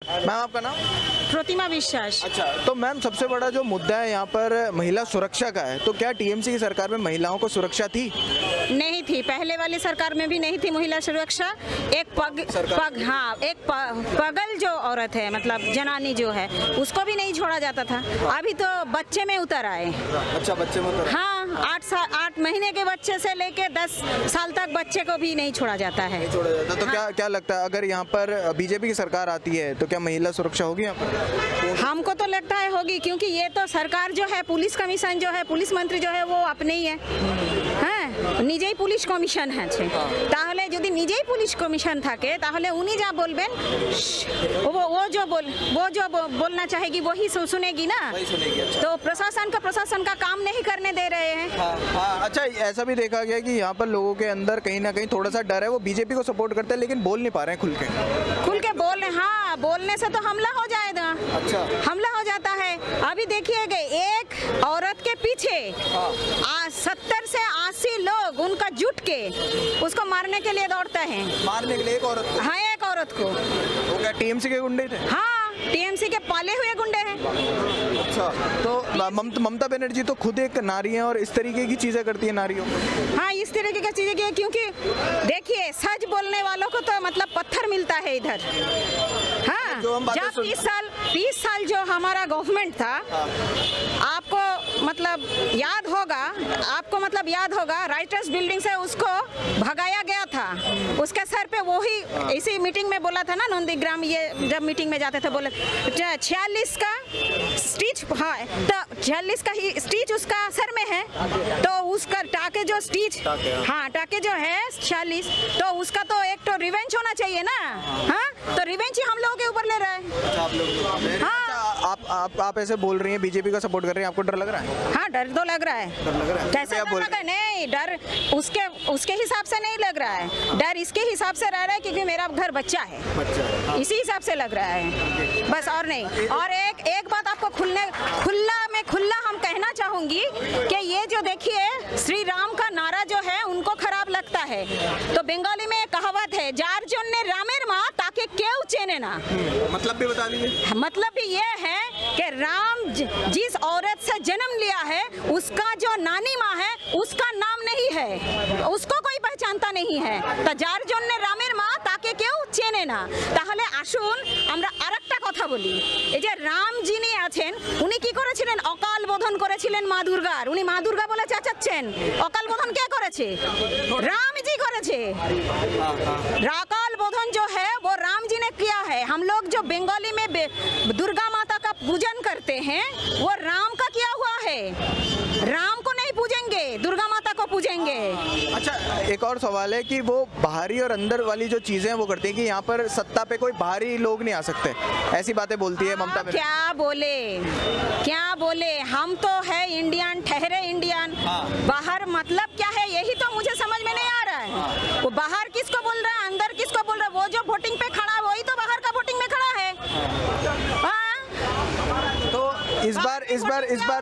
Ma'am आपका नाम? प्रतिमा विश्वास। अच्छा, तो मैम सबसे बड़ा जो मुद्दा है यहाँ पर महिला सुरक्षा का है, तो क्या टीएमसी की सरकार में महिलाओं को सुरक्षा थी? नहीं थी, पहले वाली सरकार में भी नहीं थी महिला सुरक्षा। एक पगल जो औरत है, मतलब जनानी जो है, उसको भी नहीं छोड़ा जाता था। अभी तो बच्चे में उतर आए। अच्छा, बच्चे में उतर? हाँ, 8 महीने के बच्चे से लेके 10 साल तक बच्चे को भी नहीं छोड़ा जाता है। नहीं छोड़ा जाता। तो हाँ। क्या लगता है, अगर यहाँ पर बीजेपी की सरकार आती है तो क्या महिला सुरक्षा होगी यहाँ पर? हमको तो लगता है होगी, क्योंकि ये तो सरकार जो है, पुलिस कमीशन जो है, पुलिस मंत्री जो है वो अपने ही है। हाँ, निजेई पुलिस कमीशन है। ताहले यदि निजेई पुलिस कमीशन থাকে তাহলে উনি যা বলবেন वो जो बोलना चाहेगी वही सुनेगी ना। तो प्रशासन का काम नहीं करने दे रहे हैं। हाँ, अच्छा, ऐसा भी देखा गया कि यहाँ पर लोगों के अंदर कहीं ना कहीं थोड़ा सा डर है, वो बीजेपी को सपोर्ट करते हैं लेकिन बोल नहीं पा रहे हैं खुल के बोल रहे। हाँ, बोलने से तो हमला हो जाएगा। अच्छा, हमला हो जाता है। अभी देखिएगा, एक औरत के पीछे 70 से 80 लोग उनका जुट के उसको मारने के लिए दौड़ते हैं। मारने के लिए एक औरत को? हाँ, एक औरत को। वो क्या टीएमसी के गुंडे थे? हाँ, टीएमसी के पाले हुए गुंडे हैं। अच्छा, तो ममता बनर्जी तो खुद एक नारी है और इस तरीके की चीजें करती है नारियों। हाँ, इस तरीके की चीजें की, क्योंकि देखिए सच बोलने वालों को तो मतलब पत्थर मिलता है इधर। हाँ, जब 30 साल जो हमारा गवर्नमेंट था, आपको मतलब याद होगा, राइटर्स बिल्डिंग से उसको भगाया गया था। उसके सर पे वही इसी मीटिंग में बोला था ना, नंदीग्राम, ये जब मीटिंग में जाते थे बोले 46 का स्टिच, हाँ, तो 46 का ही स्टिच उसका सर में है। तो उसका टाके जो स्टिच, हाँ, टाके जो है 46, तो उसका तो एक तो रिवेंज होना चाहिए ना। हाँ, तो रिवेंज ही हम लोगों के ऊपर ले रहा है। हाँ, आप ऐसे बोल रही हैं, बीजेपी का सपोर्ट कर रही हैं, आपको डर लग रहा है? हाँ, डर तो लग रहा है। डर लग रहा है? कैसे डर लगा? नहीं, डर उसके हिसाब से नहीं लग रहा है। डर इसके हिसाब से रह रहा है क्योंकि मेरा घर बच्चा है, इसी हिसाब से लग रहा है, बस, और नहीं। और एक बात आपको खुला हम कहना चाहूंगी कि ये जो देखिए श्री राम का नारा जो है उनको खराब लगता है। तो बंगाली में कहावत है, जार जोन्ने रामेर माँ ताके केउ चेने ना। मतलब भी बता दीजिए। मतलब भी ये है कि राम जिस औरत से जन्म लिया है, उसका जो नानी माँ है उसका नाम नहीं है, उसको कोई पहचानता नहीं है। तो जार जोन्ने रामेर माँ ताके केउ চেনে না। তাহলে আসুন আমরা আরেকটা কথা বলি। এই যে রাম যিনি আছেন, উনি কি করেছিলেন? অকাল বোধন করেছিলেন মা দুর্গার। উনি মা দুর্গা বলে চেঁচাচ্ছেন, অকাল বোধন কে করেছে? राम जी করেছে। अकाल बोधन जो है वो राम जी ने किया है। हम लोग जो बंगाली में दुर्गा माता का पूजन करते हैं, वो राम का किया हुआ है। राम को नहीं पूजेंगे, दुर्गा माता को पूजेंगे। अच्छा, एक और सवाल है कि वो बाहरी और अंदर वाली जो चीजें वो करती है कि यहाँ पर सत्ता पे कोई बाहरी लोग नहीं आ सकते, ऐसी बातें बोलती है ममता बनर्जी। क्या बोले, हम तो है इंडियन, ठहरे इंडियन। बाहर मतलब क्या है, यही तो मुझे समझ में नहीं आ रहा है। वो बाहर किसको बोल रहा है, अंदर किसको बोल रहा है? वो जो वोटिंग पे खड़ा है वही तो बाहर का वोटिंग में खड़ा है। तो इस बार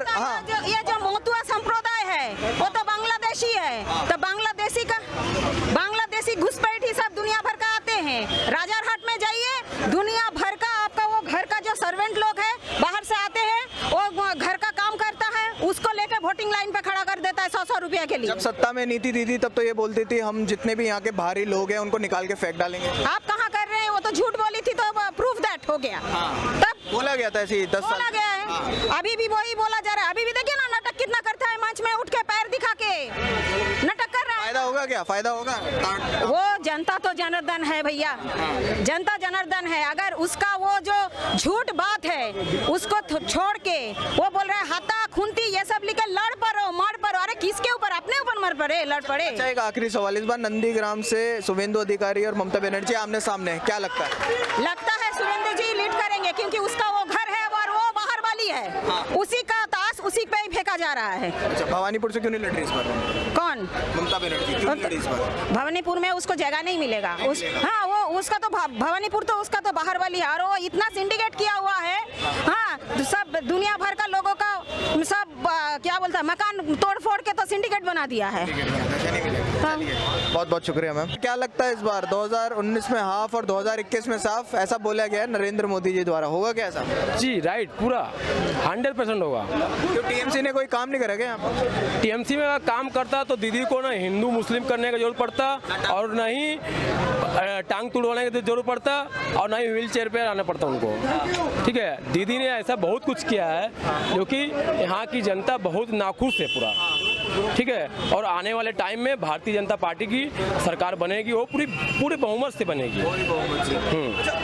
हाँ, ये जो मोतुआ संप्रदाय है वो तो बांग्लादेशी है। तो बांग्लादेशी घुसपैठी सब दुनिया भर का आते हैं। राजारहाट में जाइए, दुनिया भर का आपका वो घर का जो सर्वेंट लोग है बाहर से आते हैं, वो घर का काम करता है, उसको लेकर वोटिंग लाइन पे खड़ा कर देता है 100 रुपया के लिए। जब सत्ता में नीति दी थी तब तो ये बोलती थी हम जितने भी यहाँ के बाहरी लोग हैं उनको निकाल के फेंक डालेंगे। आप कहाँ कर रहे हैं? वो तो झूठ बोली थी, तो प्रूफ दैट हो गया। तब बोला गया था ऐसे ही 10 साल बोला गया है। अभी भी वही बोला जा रहा है। अभी भी देखिए ना, नाटक कितना करता है, मंच में उठ के पैर दिखा के नाटक कर रहा है। फायदा होगा क्या? फायदा होगा? वो जनता तो जनार्दन है भैया, जनता जनार्दन है। अगर उसका वो जो झूठ बात है उसको छोड़ के वो बोल रहा है हाथा खूंटी ये सब लिखे लड़ पड़ो मार पड़ो। अरे किसके ऊपर? अपने ऊपर मर पड़े, लड़ पड़े। अच्छा, एक आखिरी सवाल, इस बार नंदीग्राम से शुभेंदु अधिकारी और ममता बनर्जी आमने सामने, क्या लगता है? लगता है शुभेंदु जी लीड करेंगे, क्योंकि उसका वो घर है और वो बाहर वाली है। उसी का ताश उसी पे ही फेंका जा रहा है। अच्छा, भवानीपुर से क्यों नहीं लड़ रही इस बार कौन? ममता बनर्जी क्यों नहीं लड़ी इस बार? भवानीपुर में उसको जगह नहीं मिलेगा। हाँ, वो उसका तो भवानीपुर तो उसका तो बाहर वाली है, और वो इतना सिंडिकेट किया हुआ है। हाँ, सब दुनिया भर का लोगों का सब क्या बोलते मिलता, मकान तोड़ फोड़ के तो सिंडिकेट बना दिया है। हाँ। बहुत बहुत शुक्रिया मैम। क्या लगता है इस बार 2019 में हाफ और 2021 में साफ, ऐसा बोला गया है नरेंद्र मोदी जी द्वारा, होगा क्या ऐसा? जी राइट, पूरा 100% होगा। तो टीएमसी ने कोई काम नहीं करा क्या यहाँ पर? टीएमसी में अगर काम करता तो दीदी को ना हिंदू मुस्लिम करने की जरूरत पड़ता, और ना ही टांग तुड़वाने की जरूरत पड़ता, और ना ही व्हील चेयर पर आना पड़ता उनको। ठीक है, दीदी ने ऐसा बहुत कुछ किया है जो कि यहाँ की जनता बहुत नाखुश है पूरा। ठीक है, और आने वाले टाइम में भारतीय जनता पार्टी की सरकार बनेगी, वो पूरे बहुमत से बनेगी।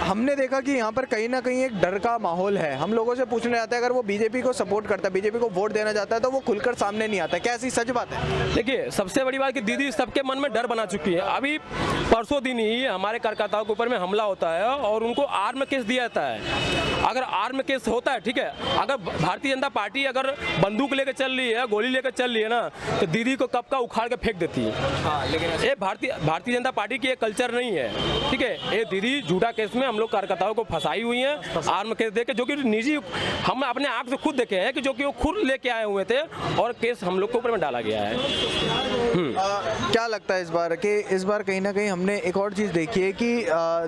हमने देखा कि यहाँ पर कहीं ना कहीं एक डर का माहौल है। हम लोगों से पूछने जाते हैं, अगर वो बीजेपी को सपोर्ट करता है, बीजेपी को वोट देना चाहता है, तो वो खुलकर सामने नहीं आता है। क्या ऐसी सच बात है? देखिए, सबसे बड़ी बात कि दीदी सबके मन में डर बना चुकी है। अभी परसों दिन ही हमारे कार्यकर्ताओं के ऊपर में हमला होता है और उनको आर्म केस दिया जाता है। अगर आर्म केस होता है, ठीक है, अगर भारतीय जनता पार्टी अगर बंदूक लेकर चल रही है, गोली लेकर चल रही है ना, तो दीदी को कब का उखाड़ के फेंक देती है। लेकिन ये भारतीय जनता पार्टी की एक कल्चर नहीं है। ठीक है, ये दीदी झूठा केस में हम लोग कार्यकर्ताओं को फंसाई हुई है, आर्म केस देके, जो कि निजी हम अपने आंख से खुद देखे हैं कि जो कि वो खुद लेके आए हुए थे, और केस हम लोग के ऊपर में डाला गया है। क्या लगता है इस बार कहीं ना कहीं हमने एक और चीज़ देखी है कि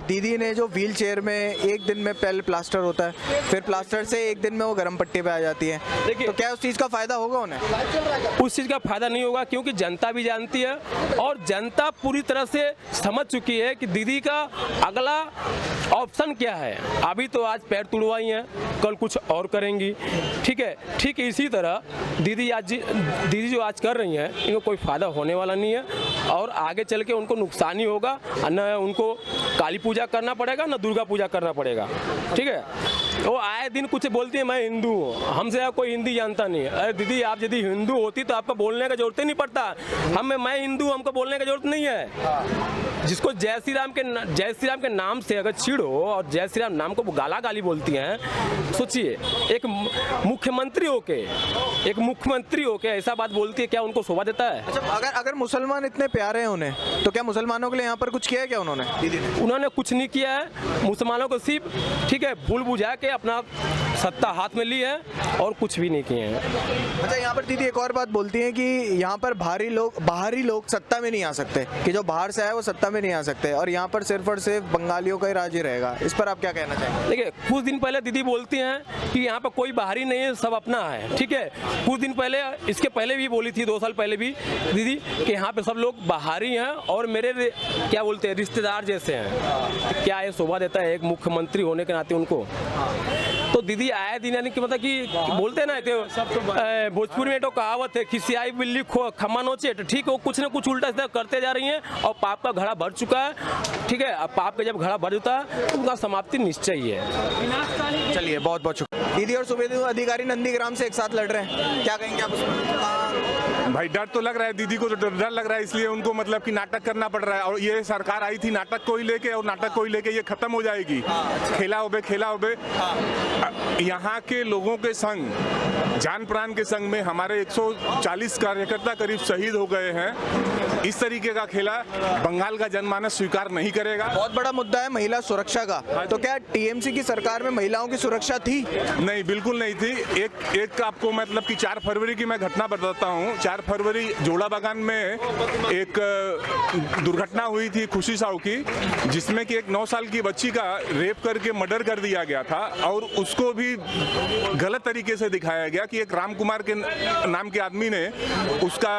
दीदी ने जो व्हील चेयर में एक दिन में पहले प्लास्टर होता है, फिर प्लास्टर से एक दिन में वो गर्म पट्टी पे आ जाती है। देखिए, तो क्या उस चीज़ का फायदा होगा उन्हें? उस चीज़ का फायदा नहीं होगा, क्योंकि जनता भी जानती है और जनता पूरी तरह से समझ चुकी है कि दीदी का अगला ऑप्शन क्या है। अभी तो आज पैर तुड़वाई हैं, कल कुछ और करेंगी। ठीक है, ठीक इसी तरह दीदी जो आज कर रही हैं, इनको कोई फायदा होने वाला नहीं है, और आगे चल के उनको नुकसान ही होगा। न उनको काली पूजा करना पड़ेगा, न दुर्गा पूजा करना पड़ेगा। ठीक है, वो आए दिन कुछ बोलती है मैं हिंदू हूँ, हमसे कोई हिंदी जानता नहीं है। अरे दीदी, आप यदि हिंदू होती तो आपको बोलने का जरूरत ही नहीं पड़ता। मैं हिंदू, हमको बोलने की जरूरत नहीं है। जिसको जय श्री राम के नाम से अगर छीड़ो और जय श्री राम नाम को गाली बोलती हैं, सोचिए एक मुख्यमंत्री होके ऐसा बात बोलती है, क्या उनको शोभा देता है? अच्छा, अगर मुसलमान इतने प्यारे हैं उन्हें, तो क्या मुसलमानों के लिए यहाँ पर कुछ किया है क्या उन्होंने? दीदी ने उन्होंने कुछ नहीं किया है। मुसलमानों को सिर्फ, ठीक है, भूल बुझा के अपना सत्ता हाथ में ली है, और कुछ भी नहीं किए हैं। अच्छा, यहाँ पर दीदी एक और बात बोलती हैं कि यहाँ पर बाहरी लोग सत्ता में नहीं आ सकते, कि जो बाहर से आए वो सत्ता में नहीं आ सकते, और यहाँ पर सिर्फ और सिर्फ बंगालियों का ही राज ही रहेगा। इस पर आप क्या कहना चाहेंगे? देखिए, कुछ दिन पहले दीदी बोलती हैं कि यहाँ पर कोई बाहरी नहीं है, सब अपना है। ठीक है, कुछ दिन पहले, इसके पहले भी बोली थी, 2 साल पहले भी दीदी कि यहाँ पे सब लोग बाहरी हैं और मेरे क्या बोलते हैं रिश्तेदार जैसे हैं। क्या ये शोभा देता है एक मुख्यमंत्री होने के नाते उनको? तो दीदी आए दिन यानी कि मतलब कि बोलते हैं ना, भोजपुरी में तो कहावत है, खिसियाई बिल्ली खम्मा नोचे। तो ठीक है, वो कुछ ना कुछ उल्टा सीधा करते जा रही हैं, और पाप का घड़ा भर चुका है। ठीक है, अब पाप का जब घड़ा भर जाता है तो उनका समाप्ति निश्चय ही है। चलिए, बहुत बहुत शुक्रिया। दीदी और शुभेंदु अधिकारी नंदीग्राम से एक साथ लड़ रहे हैं, क्या कहेंगे आप उसमें? भाई डर तो लग रहा है, दीदी को तो डर लग रहा है, इसलिए उनको मतलब कि नाटक करना पड़ रहा है। और ये सरकार आई थी नाटक को ही लेके, और नाटक को ही लेके ये खत्म हो जाएगी। खेला होबे यहाँ के लोगों के संग, जान प्राण के संग में हमारे 140 कार्यकर्ता करीब शहीद हो गए हैं। इस तरीके का खेला बंगाल का जनमानस स्वीकार नहीं करेगा। बहुत बड़ा मुद्दा है महिला सुरक्षा का, तो क्या टीएमसी की सरकार में महिलाओं की सुरक्षा थी? नहीं, बिल्कुल नहीं थी। एक आपको मतलब कि 4 फरवरी की मैं घटना बताता हूँ। 4 फरवरी जोड़ा बागान में एक दुर्घटना हुई थी खुशी साहू की, जिसमें कि एक 9 साल की बच्ची का रेप करके मर्डर कर दिया गया था, और उसको भी गलत तरीके से दिखाया गया कि एक राम कुमार के नाम के आदमी ने उसका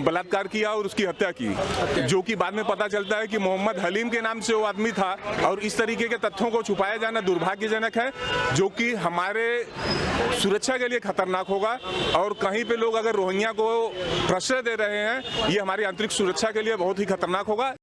बलात्कार किया और उसकी हत्या की, जो कि बाद में पता चलता है कि मोहम्मद हलीम के नाम से वो आदमी था। और इस तरीके के तथ्यों को छुपाया जाना दुर्भाग्यजनक है, जो कि हमारे सुरक्षा के लिए खतरनाक होगा। और कहीं पे लोग अगर रोहिंग्या को प्रश्रय दे रहे हैं, ये हमारी आंतरिक सुरक्षा के लिए बहुत ही खतरनाक होगा।